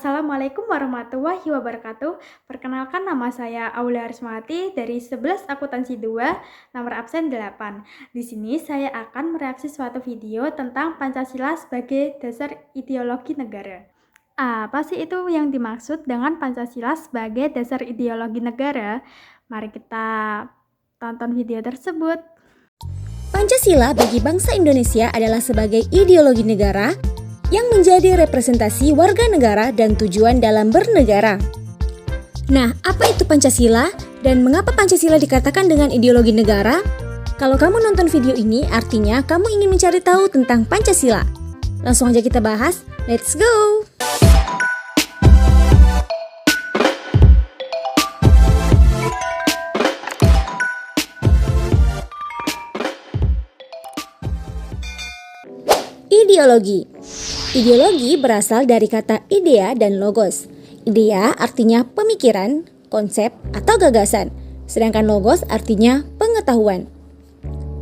Assalamualaikum warahmatullahi wabarakatuh. Perkenalkan, nama saya Aulia Rismati dari 11 Akuntansi 2, nomor absen 8. Di sini saya akan mereaksi suatu video tentang Pancasila sebagai dasar ideologi negara. Apa sih itu yang dimaksud dengan Pancasila sebagai dasar ideologi negara? Mari kita tonton video tersebut. Pancasila bagi bangsa Indonesia adalah sebagai ideologi negara yang menjadi representasi warga negara dan tujuan dalam bernegara. Nah, apa itu Pancasila dan mengapa Pancasila dikatakan dengan ideologi negara? Kalau kamu nonton video ini, artinya kamu ingin mencari tahu tentang Pancasila. Langsung aja kita bahas, let's go! Ideologi berasal dari kata idea dan logos. Idea artinya pemikiran, konsep, atau gagasan, sedangkan logos artinya pengetahuan.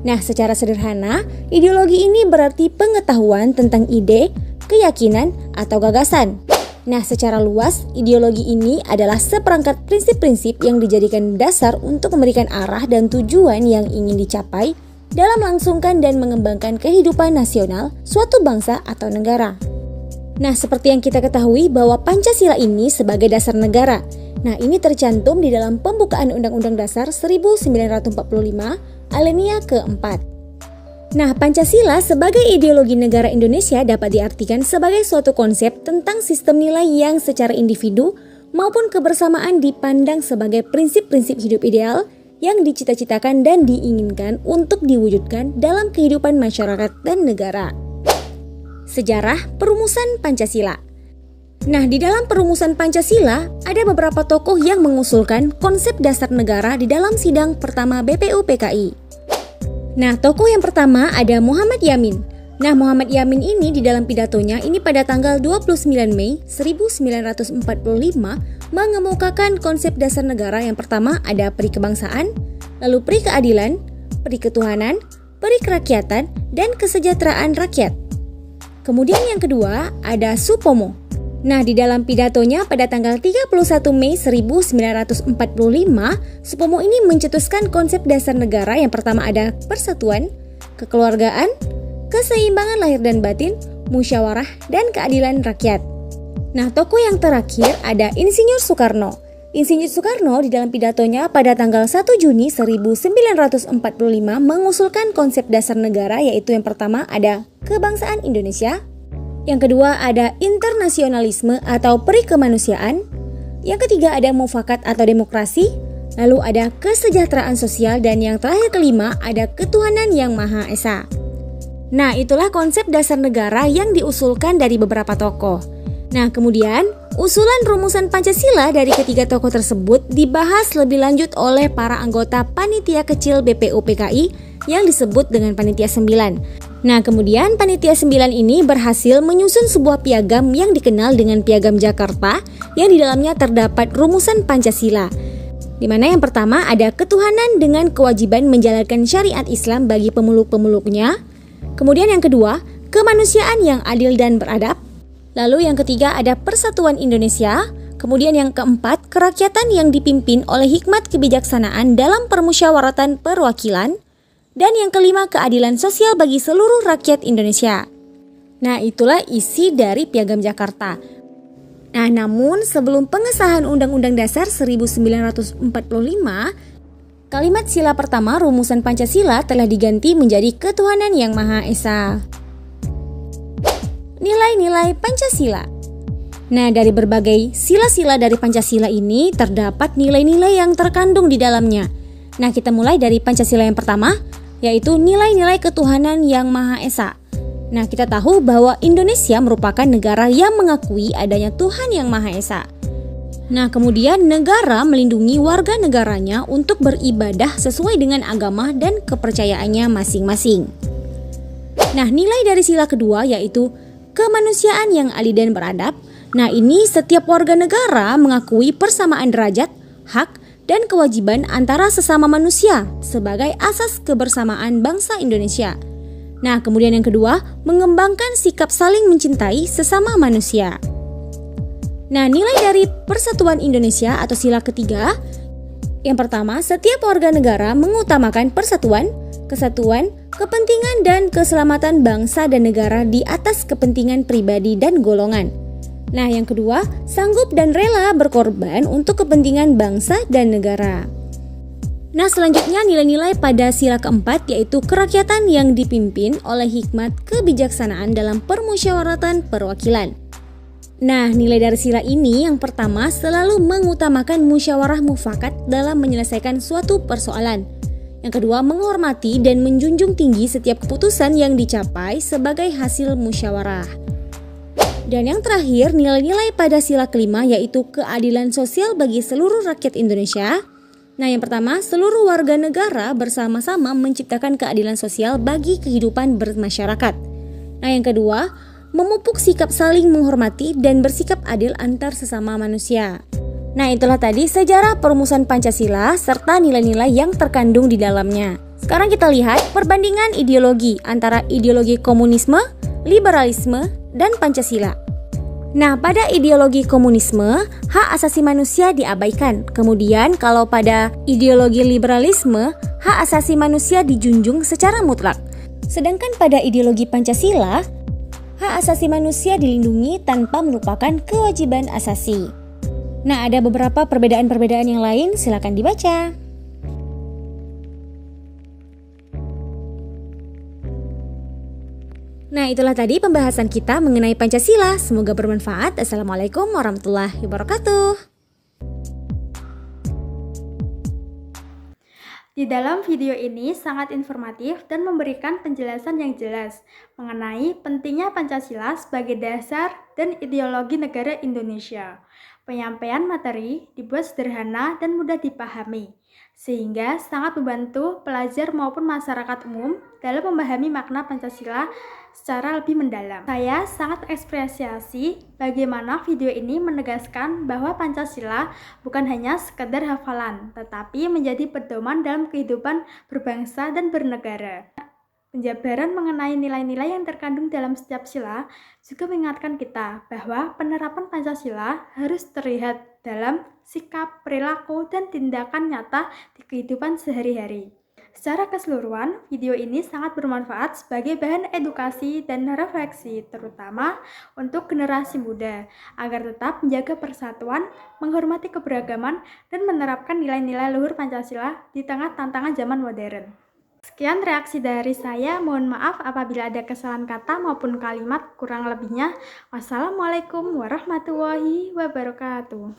Nah, secara sederhana, ideologi ini berarti pengetahuan tentang ide, keyakinan, atau gagasan. Nah, secara luas, ideologi ini adalah seperangkat prinsip-prinsip yang dijadikan dasar untuk memberikan arah dan tujuan yang ingin dicapai dalam melangsungkan dan mengembangkan kehidupan nasional suatu bangsa atau negara. Nah, seperti yang kita ketahui bahwa Pancasila ini sebagai dasar negara. Nah, ini tercantum di dalam pembukaan Undang-Undang Dasar 1945, alinea keempat. Nah, Pancasila sebagai ideologi negara Indonesia dapat diartikan sebagai suatu konsep tentang sistem nilai yang secara individu maupun kebersamaan dipandang sebagai prinsip-prinsip hidup ideal yang dicita-citakan dan diinginkan untuk diwujudkan dalam kehidupan masyarakat dan negara. Sejarah perumusan Pancasila. Nah, di dalam perumusan Pancasila, ada beberapa tokoh yang mengusulkan konsep dasar negara di dalam sidang pertama BPUPKI. Nah, tokoh yang pertama ada Muhammad Yamin. Nah, Muhammad Yamin ini di dalam pidatonya ini pada tanggal 29 Mei 1945 mengemukakan konsep dasar negara. Yang pertama ada peri kebangsaan, lalu peri keadilan, peri ketuhanan, peri kerakyatan, dan kesejahteraan rakyat. Kemudian yang kedua ada Supomo. Nah, di dalam pidatonya pada tanggal 31 Mei 1945, Supomo ini mencetuskan konsep dasar negara. Yang pertama ada persatuan, kekeluargaan, keseimbangan lahir dan batin, musyawarah, dan keadilan rakyat. Nah, tokoh yang terakhir ada Insinyur Soekarno. Insinyur Soekarno di dalam pidatonya pada tanggal 1 Juni 1945 mengusulkan konsep dasar negara, yaitu yang pertama ada kebangsaan Indonesia, yang kedua ada internasionalisme atau peri kemanusiaan, yang ketiga ada mufakat atau demokrasi, lalu ada kesejahteraan sosial, dan yang terakhir kelima ada ketuhanan yang Maha Esa. Nah, itulah konsep dasar negara yang diusulkan dari beberapa tokoh. Nah, kemudian usulan rumusan Pancasila dari ketiga tokoh tersebut dibahas lebih lanjut oleh para anggota Panitia Kecil BPUPKI yang disebut dengan Panitia 9. Nah, kemudian Panitia 9 ini berhasil menyusun sebuah piagam yang dikenal dengan Piagam Jakarta yang di dalamnya terdapat rumusan Pancasila. Di mana yang pertama ada ketuhanan dengan kewajiban menjalankan syariat Islam bagi pemeluk-pemeluknya. Kemudian yang kedua, kemanusiaan yang adil dan beradab. Lalu yang ketiga ada persatuan Indonesia. Kemudian yang keempat, kerakyatan yang dipimpin oleh hikmat kebijaksanaan dalam permusyawaratan perwakilan. Dan yang kelima, keadilan sosial bagi seluruh rakyat Indonesia. Nah, itulah isi dari Piagam Jakarta. Nah, namun sebelum pengesahan Undang-Undang Dasar 1945, kalimat sila pertama rumusan Pancasila telah diganti menjadi ketuhanan yang Maha Esa. Nilai-nilai Pancasila. Nah, dari berbagai sila-sila dari Pancasila ini terdapat nilai-nilai yang terkandung di dalamnya. Nah, kita mulai dari Pancasila yang pertama, yaitu nilai-nilai ketuhanan yang Maha Esa. Nah, kita tahu bahwa Indonesia merupakan negara yang mengakui adanya Tuhan yang Maha Esa. Nah, kemudian negara melindungi warga negaranya untuk beribadah sesuai dengan agama dan kepercayaannya masing-masing. Nah, nilai dari sila kedua yaitu kemanusiaan yang adil dan beradab. Nah, ini setiap warga negara mengakui persamaan derajat, hak, dan kewajiban antara sesama manusia sebagai asas kebersamaan bangsa Indonesia. Nah, kemudian yang kedua, mengembangkan sikap saling mencintai sesama manusia. Nah, nilai dari Persatuan Indonesia atau sila ketiga, yang pertama, setiap warga negara mengutamakan persatuan, kesatuan, kepentingan dan keselamatan bangsa dan negara di atas kepentingan pribadi dan golongan. Nah, yang kedua, sanggup dan rela berkorban untuk kepentingan bangsa dan negara. Nah, selanjutnya nilai-nilai pada sila keempat yaitu kerakyatan yang dipimpin oleh hikmat kebijaksanaan dalam permusyawaratan perwakilan. Nah, nilai dari sila ini yang pertama selalu mengutamakan musyawarah mufakat dalam menyelesaikan suatu persoalan. Yang kedua, menghormati dan menjunjung tinggi setiap keputusan yang dicapai sebagai hasil musyawarah. Dan yang terakhir, nilai-nilai pada sila kelima yaitu keadilan sosial bagi seluruh rakyat Indonesia. Nah, yang pertama, seluruh warga negara bersama-sama menciptakan keadilan sosial bagi kehidupan bermasyarakat. Nah, yang kedua, memupuk sikap saling menghormati dan bersikap adil antar sesama manusia. Nah, itulah tadi sejarah perumusan Pancasila serta nilai-nilai yang terkandung di dalamnya. Sekarang kita lihat perbandingan ideologi antara ideologi komunisme, liberalisme, dan Pancasila. Nah, pada ideologi komunisme, hak asasi manusia diabaikan. Kemudian, kalau pada ideologi liberalisme, hak asasi manusia dijunjung secara mutlak. Sedangkan pada ideologi Pancasila, hak asasi manusia dilindungi tanpa melupakan kewajiban asasi. Nah, ada beberapa perbedaan-perbedaan yang lain, silakan dibaca. Nah, itulah tadi pembahasan kita mengenai Pancasila. Semoga bermanfaat. Assalamualaikum warahmatullahi wabarakatuh. Di dalam video ini sangat informatif dan memberikan penjelasan yang jelas mengenai pentingnya Pancasila sebagai dasar dan ideologi negara Indonesia. Penyampaian materi dibuat sederhana dan mudah dipahami, sehingga sangat membantu pelajar maupun masyarakat umum dalam memahami makna Pancasila secara lebih mendalam. Saya sangat mengapresiasi bagaimana video ini menegaskan bahwa Pancasila bukan hanya sekedar hafalan, tetapi menjadi pedoman dalam kehidupan berbangsa dan bernegara. Penjabaran mengenai nilai-nilai yang terkandung dalam setiap sila juga mengingatkan kita bahwa penerapan Pancasila harus terlihat dalam sikap, perilaku, dan tindakan nyata di kehidupan sehari-hari. Secara keseluruhan, video ini sangat bermanfaat sebagai bahan edukasi dan refleksi, terutama untuk generasi muda, agar tetap menjaga persatuan, menghormati keberagaman, dan menerapkan nilai-nilai luhur Pancasila di tengah tantangan zaman modern. Sekian reaksi dari saya, mohon maaf apabila ada kesalahan kata maupun kalimat kurang lebihnya. Wassalamualaikum warahmatullahi wabarakatuh.